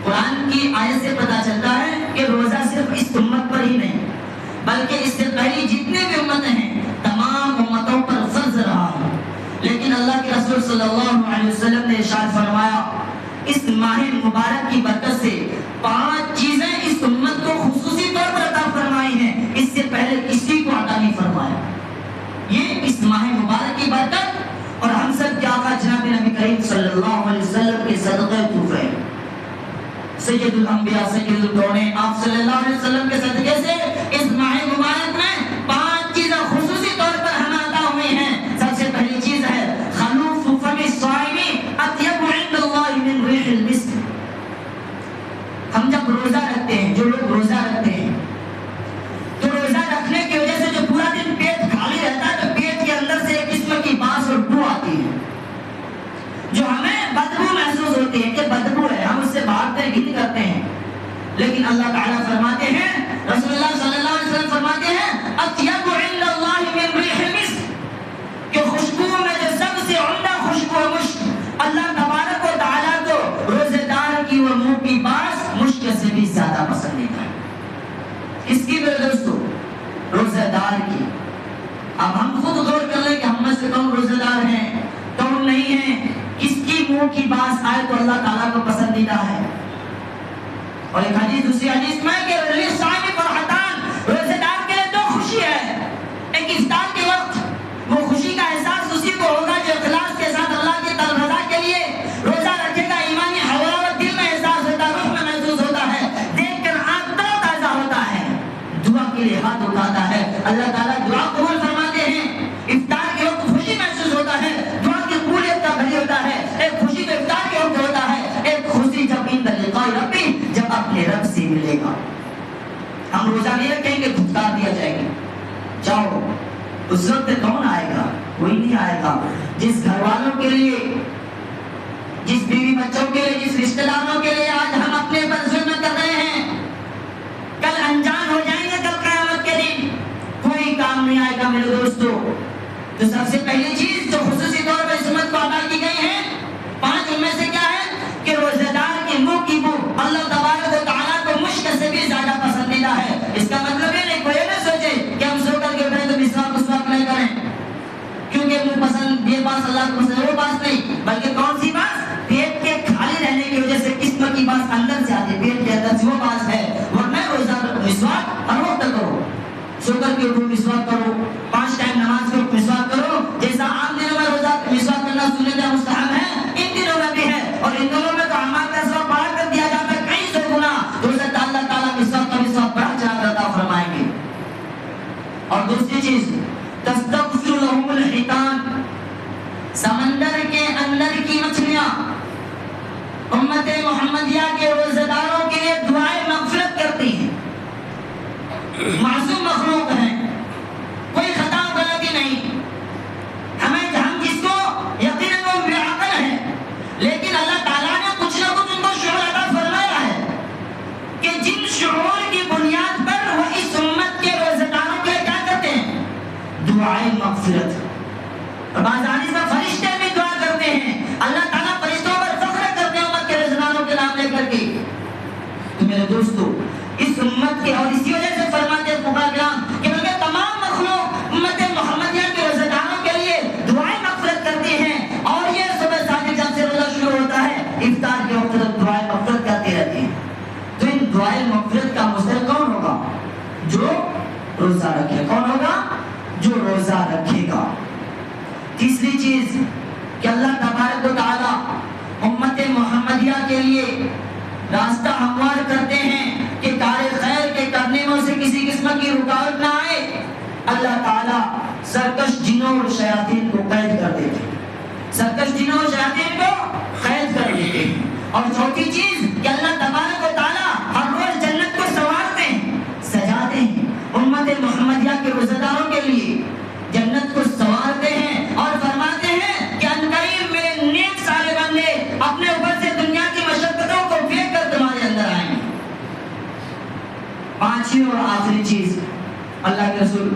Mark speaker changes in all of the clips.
Speaker 1: قرآن کی آیت سے پتہ چلتا ہے کہ روزہ صرف اس امت پر ہی نہیں بلکہ اس سے پہلی جتنے بھی امتیں ہیں تمام امتوں پر فرض رہا ہے. لیکن اللہ کے رسول صلی اللہ علیہ وسلم نے ارشاد فرمایا اس ماہ مبارک کی برکت سے 5 چیزیں اس امت کو خصوصی طور پر عطا فرمائی ہیں، اس سے پہلے کسی کو عطا نہیں فرمایا. یہ اس ماہ مبارک کی برکت اور ہم سب کے آقا جناب نبی کریم صلی اللہ علیہ وسلم کے صدقے تحفے سید الانبیاء سید الکونین آپ صلی اللہ علیہ وسلم کے صدقے سے اس ماہ مبارک میں 5 چیزیں خصوصی طور پر ہمیں عطا ہوئی ہیں. سب سے پہلی چیز ہے خلوف فم الصائم اطیب عند اللہ من ریح المسک. ہم جب روزہ رکھتے ہیں، جو لوگ روزہ رکھتے ہیں تو روزہ رکھنے کی وجہ سے جو پورا دن پیٹ خالی رہتا ہے تو پیٹ کے اندر سے ایک قسم کی بانس اور بو آتی ہے جو ہمیں بدبو محسوس ہوتی ہے کہ بدبو ہے، ہم اس سے بھاگتے ہیں گھن کرتے ہیں. لیکن اللہ تعالیٰ فرماتے ہیں، رسول اللہ صلی اللہ علیہ وسلم فرماتے ہیں اطیب عند اللہ من ریح المسک کہ خوشبو میں جو سب سے عمدہ خوشبو ہے مشک. اللہ تبارک و تعالیٰ کو روزے دار کی اور منہ کی بانس مشک سے بھی زیادہ پسندیدہ ہے. کس کی میرے دوستو؟ روزے دار کی. اب ہم خود غور کر لیں کہ ہم میں سے کون روزے دار ہیں کون نہیں ہیں. کس کی منہ کی بانس آئے تو اللہ تعالیٰ کو پسندیدہ ہے. اور ایک حدیث دوسری حدیث میں کہ للصائم فرحتان روزے دار کے لیے 2 خوشی ہے. ایک افطار کے وقت وہ خوشی کا احساس اسی کو ہوگا جو اخلاص کے ساتھ اللہ کی رضا کے لیے روزہ رکھے گا. ایمانی حلاوت دل میں احساس ہوتا ہے، روح میں محسوس ہوتا ہے، دیکھ کر آنکھ تر تازہ ہوتا ہے، دعا کے لیے ہاتھ اٹھاتا ہے، اللہ تعالیٰ دعا قبول فرماتے ہیں. افطار کے وقت خوشی محسوس ہوتا ہے، دعا کی قبولیت کا گھڑی ہوتا ہے. ایک خوشی تو افطار کے وقت ہوتا ہے، ایک خوشی جب عند لقاء ربی جب اپنے رب سے ملے گا. ہم روزہ نہیں رکھیں گے دھتکار دیا جائے گا. جاؤ اس وقت کون آئے گا؟ کوئی نہیں آئے گا. جس گھر والوں کے لیے، جس بیوی بچوں کے لیے، جس رشتہ داروں کے لیے آج ہم اپنے پر ظلم کر رہے ہیں کل انجان ہو جائیں گے. کل قیامت کے دن کوئی کام نہیں آئے گا میرے دوستو. تو سب سے پہلی چیز جو خصوصی طور پر اس امت کو عطا کی گئی ہے 5 ان میں سے کیا ہے کہ روزے دار کے منہ کی بو اللہ تبارک و تعالیٰ کو مشک سے بھی زیادہ پسندیدہ ہے. اس کا مطلب یہ نہیں کوئی نہ سوچے کہ ہم سو کر کے اٹھیں تو مسواک نہیں کریں کیونکہ منہ پسند یہ بات اللہ کو پسند ہے. وہ بات نہیں بلکہ کون سی بات؟ پیٹ کے خالی رہنے کی وجہ سے قسم کی بات اندر سے آتی ہے، پیٹ کے اندر سے وہ بات ہے. ورنہ روزہ مسواک ہر وقت کرو، سو کر کے اٹھو مسواک کرو، 5 ٹائم نماز کے وقت مسواک کرو. جیسا عام دنوں میں روزہ مسواک کرنا سنت ہے مستحب ہے، ان دنوں میں بھی ہے. اور ان دنوں میں تو اعمال کا ثواب بڑھا کر دیا جاتا ہے کئی 100 گنا. روزہ اللہ تعالیٰ مسواک کا ثواب بڑھا چڑھا کر عطا فرمائیں گے. اور دوسری چیز تستغفر لهم الحيتان سمندر کے اندر کی مچھلیاں امت محمدیہ کے روزہ داروں کے لیے دعائیں مغفرت کرتی ہیں. معصوم مخلوق ہیں، کوئی خطا غلطی نہیں. ہم جس کو یقیناً وہ بے عقل ہے لیکن اللہ تعالیٰ نے کچھ نہ کچھ ان کو شعور عطا فرمایا ہے کہ جن شعور کی بنیاد پر وہ اس امت کے روزہ داروں کے لیے کیا کرتے ہیں؟ دعائیں مغفرت. اور بعض حدیث میں فرشتے بھی دعا کرتے ہیں. اللہ تعالیٰ فرشتوں پر فخر کرتے ہیں امت کے روزہ داروں کے نام لے کر کے. تو میرے دوستو اس امت کے اور اسی وجہ سے فرماتے ہیں فقہاء کرام کہ بلکہ تمام مخلوق امت محمدیہ کے روزہ داروں کے لیے دعائیں مغفرت کرتی ہیں. اور یہ صبح صادق جب سے روزہ شروع ہوتا ہے افطار کے وقت تک دعائیں مغفرت کرتی رہتی ہیں. تو ان دعائیں مغفرت کا مستحق کون ہوگا؟ جو روزہ رکھے. کون ہوگا؟ جو روزہ رکھے گا. تیسری چیز کہ اللہ تبارک و تعالیٰ امت محمدیہ کے لیے راستہ ہموار کرتے ہیں کہ کار خیر کے کرنے میں اسے کسی قسم کی رکاوٹ نہ آئے. اللہ تعالیٰ سرکش جنوں اور شیاطین کو قید کر دیتے ہیں. سرکش جنوں اور شیاطین کو قید کر دیتے ہیں. اور چوتھی چیز کہ اللہ تبارک و تعالیٰ ہر روز جنت کو سنوارتے ہیں، سجاتے ہیں. امت محمدیہ کے روزہ داروں کے لیے جنت کو سنوارتے ہیں اور فرماتے ہیں کہ عنقریب میرے نیک سارے بندے اپنے اوپر سے دنیا کی مشقتوں کو پھینک کر تمہارے اندر آئیں گے. 5ویں اور آخری چیز اللہ کے رسول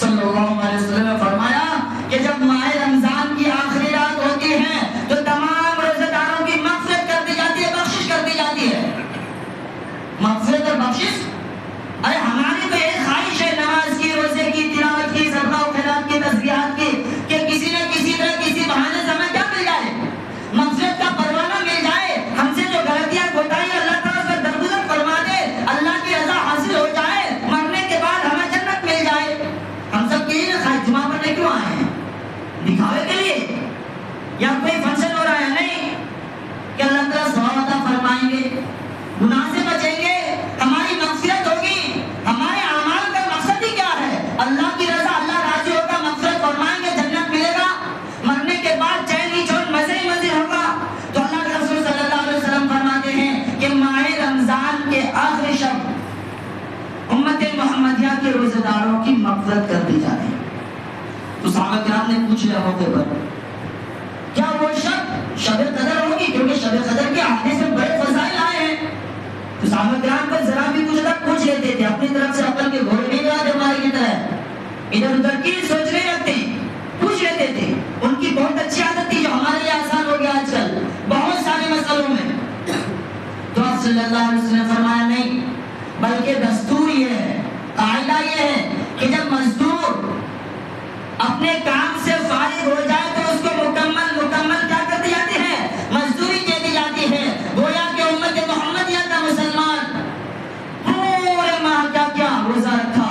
Speaker 1: صلی اللہ علیہ وسلم نے فرمایا کہ جب ماہ رمضان کی آخری رات ہوتی ہے تو تمام روزہ داروں کی مغفرت کر دی جاتی ہے، بخشش کر دی جاتی ہے. گناہ سے بچیں گے، ہماری مغفرت ہوگی۔ ہمارے اعمال کا مقصد ہی کیا ہے؟ اللہ کی رضا، اللہ راضی ہوگا، مغفرت فرمائیں گے، جنت ملے گا، مرنے کے بعد چین کی چوٹ مزے ہی مزے ہوگا۔ تو اللہ کے رسول صلی اللہ علیہ وسلم فرماتے ہیں کہ ماہ رمضان کے آخری شب امت محمدیہ کے روزہ داروں کی مغفرت کر دی جاتی ہے۔ تو صحابہ کرام نے پوچھ لیا موقع پر، کیا وہ شب قدر ہوگی؟ کیونکہ شب قدر کے آنے سے بڑے فضائل آئے ہیں۔ تو صحابہ کرام پر ذرا بھی کچھ تک پوچھ لیتے تھے، اپنی طرف سے عقل کے گھوڑے نہیں لگاتے ہماری کی طرح، ادھر ادھر کی سوچ نہیں رکھتے، پوچھ لیتے تھے۔ ان کی بہت اچھی عادت تھی جو ہمارے لیے آسان ہو گیا آج کل بہت سارے مسئلوں میں۔ تو آپ صلی اللہ علیہ وسلم نے فرمایا نہیں، بلکہ دستور یہ ہے، قاعدہ یہ ہے کہ جب مزدور اپنے کام سے فارغ ہو جائے تو اس کو مکمل کیا کر دی جاتی ہے؟ مزدوری دے دی جاتی ہے۔ گویا کہ امت محمدیہ کا مسلمان پورے ماہ کا کیا روزہ رکھا،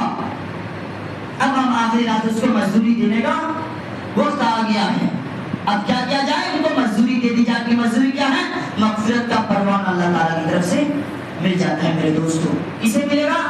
Speaker 1: اب ہم آخری رات اس کو مزدوری دینے کا وقت آ گیا ہے۔ اب کیا کیا جائے؟ ان کو مزدوری دے دی جاتی ہے۔ مزدوری کیا ہے؟ مغفرت کا پروانہ اللہ تعالیٰ کی طرف سے مل جاتا ہے۔ میرے دوستو، اسے ملے گا